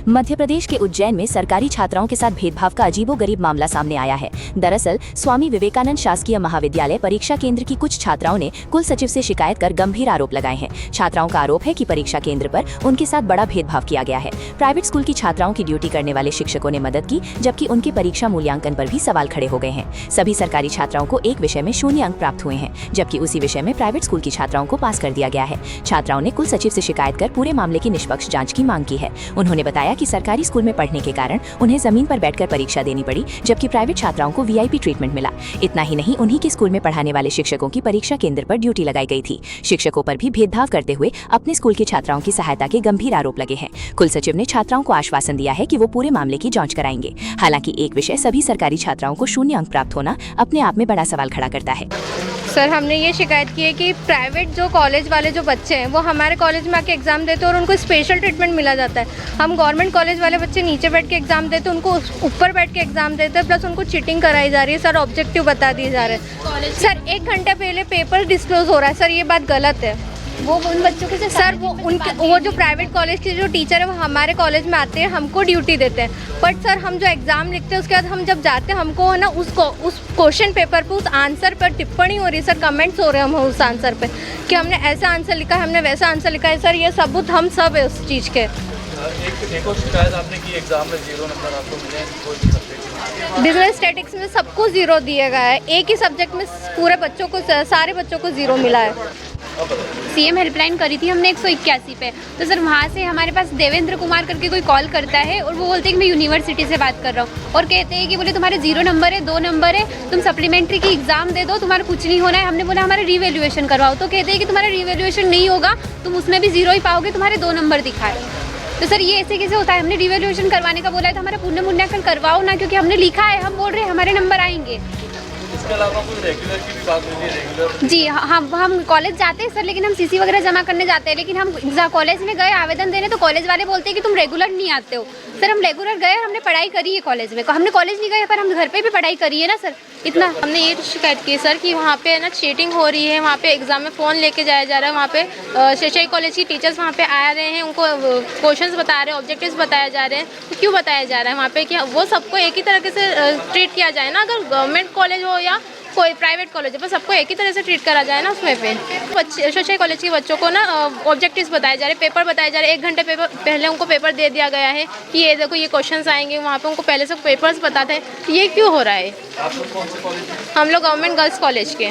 मध्य प्रदेश के उज्जैन में सरकारी छात्राओं के साथ भेदभाव का अजीबोगरीब मामला सामने आया है। दरअसल स्वामी विवेकानंद शासकीय महाविद्यालय परीक्षा केंद्र की कुछ छात्राओं ने कुल सचिव से शिकायत कर गंभीर आरोप लगाए हैं। छात्राओं का आरोप है कि परीक्षा केंद्र पर उनके साथ बड़ा भेदभाव किया गया है। प्राइवेट स्कूल की छात्राओं की ड्यूटी करने वाले शिक्षकों ने मदद की, जबकि उनके परीक्षा मूल्यांकन पर भी सवाल खड़े हो गए हैं। सभी सरकारी छात्राओं को एक विषय में 0 अंक प्राप्त हुए हैं, जबकि उसी विषय में प्राइवेट स्कूल की छात्राओं को पास कर दिया गया है। छात्राओं ने कुल सचिव से शिकायत कर पूरे मामले की निष्पक्ष जाँच की मांग की है। उन्होंने बताया कि सरकारी स्कूल में पढ़ने के कारण उन्हें जमीन पर बैठकर परीक्षा देनी पड़ी, जबकि प्राइवेट छात्राओं को वीआईपी ट्रीटमेंट मिला। इतना ही नहीं, उन्हीं के स्कूल में पढ़ाने वाले शिक्षकों की परीक्षा केंद्र पर ड्यूटी लगाई गई थी। शिक्षकों पर भी भेदभाव करते हुए अपने स्कूल की छात्राओं की सहायता के गंभीर आरोप लगे हैं। कुल सचिव ने छात्राओं को आश्वासन दिया है कि वो पूरे मामले की जांच कराएंगे। हालांकि एक विषय सभी सरकारी छात्राओं को 0 अंक प्राप्त होना अपने आप में बड़ा सवाल खड़ा करता है। सर, हमने ये शिकायत की है कि प्राइवेट जो कॉलेज वाले जो बच्चे हैं वो हमारे कॉलेज में आके एग्ज़ाम देते हैं और उनको स्पेशल ट्रीटमेंट मिला जाता है। हम गवर्नमेंट कॉलेज वाले बच्चे नीचे बैठ के एग्ज़ाम देते हैं, उनको ऊपर बैठ के एग्ज़ाम देते हैं, प्लस उनको चीटिंग कराई जा रही है। सर, ऑब्जेक्टिव बता दिए जा रहे हैं। सर, 1 घंटे पहले पेपर डिस्क्लोज हो रहा है। सर, ये बात गलत है। वो उन बच्चों को सर, वो जो प्राइवेट कॉलेज के जो टीचर है वो हमारे कॉलेज में आते हैं, हमको ड्यूटी देते हैं। बट सर, हम जो एग्ज़ाम लिखते हैं उसके बाद हम जब जाते हैं हमको है ना उस क्वेश्चन पेपर पे उस आंसर पर टिप्पणी हो रही है। सर, कमेंट्स हो रहे हैं हम उस आंसर पे कि हमने ऐसा आंसर लिखा है, हमने वैसा आंसर लिखा है। सर, ये सबूत हम सब है उस चीज़ के। एक और शिकायत आपने की एग्जाम में 0 नंबर आपको मिले कोई भी सब्जेक्ट में? बिजनेस स्टैटिक्स में सबको 0 दिया गया है। एक ही सब्जेक्ट में पूरे बच्चों को, सारे बच्चों को 0 मिला है। सीएम हेल्पलाइन करी थी हमने 181 पे, तो सर वहाँ से हमारे पास देवेंद्र कुमार करके कोई कॉल करता है और वो बोलते हैं कि मैं यूनिवर्सिटी से बात कर रहा हूँ और कहते हैं कि बोले तुम्हारे 0 नंबर है, 2 नंबर है, तुम सप्लीमेंट्री की एग्ज़ाम दे दो, तुम्हारा कुछ नहीं होना है। हमने बोला हमारा रीवैल्यूएशन करवाओ, तो कहते हैं कि तुम्हारा रीवैल्यूएशन नहीं होगा, तुम उसमें भी 0 ही पाओगे, तुम्हारे 2 नंबर दिखाए। तो सर, ये ऐसे कैसे होता है? हमने रिवैल्यूएशन करवाने का बोला है तो हमारा पुनर्मूल्यांकन करवाओ ना, क्योंकि हमने लिखा है, हम बोल रहे हैं हमारे नंबर आएंगे। इसके अलावा कोई रेगुलर की भी बात होती है? रेगुलर जी हम कॉलेज जाते हैं सर, लेकिन हम सीसी वगैरह जमा करने जाते हैं, लेकिन हम कॉलेज में गए आवेदन देने तो कॉलेज वाले बोलते हैं कि तुम रेगुलर नहीं आते हो। सर, हम रेगुलर गए, हमने पढ़ाई करी है कॉलेज में, हमने कॉलेज नहीं गए पर हम घर पे भी पढ़ाई करी है ना सर। इतना हमने ये शिकायत की सर कि वहाँ पे ना चीटिंग हो रही है, वहाँ पे एग्जाम में फ़ोन लेके जाया जा रहा है, वहाँ पे शेषाई कॉलेज की टीचर्स वहाँ पे आ रहे हैं, उनको क्वेश्चंस बता रहे हैं, ऑब्जेक्टिव्स बताया जा रहे हैं। तो क्यों बताया जा रहा है वहाँ पे कि वो सबको एक ही तरीके से ट्रीट किया जाए ना? अगर गवर्नमेंट कॉलेज हो या कोई प्राइवेट कॉलेज है, बस सबको एक ही तरह से ट्रीट करा जाए ना। उसमें पे बच्चे शेषाई कॉलेज के बच्चों को ना ऑब्जेक्टिव्स बताए जा रहे, पेपर बताए जा रहे। 1 घंटे पेपर पहले उनको पेपर दे दिया गया है कि ये देखो ये क्वेश्चंस आएंगे, वहाँ पे उनको पहले से पेपर्स बताते हैं। ये क्यों हो रहा है? आप लोग कौन से कॉलेज? हम लोग गवर्नमेंट गर्ल्स कॉलेज के।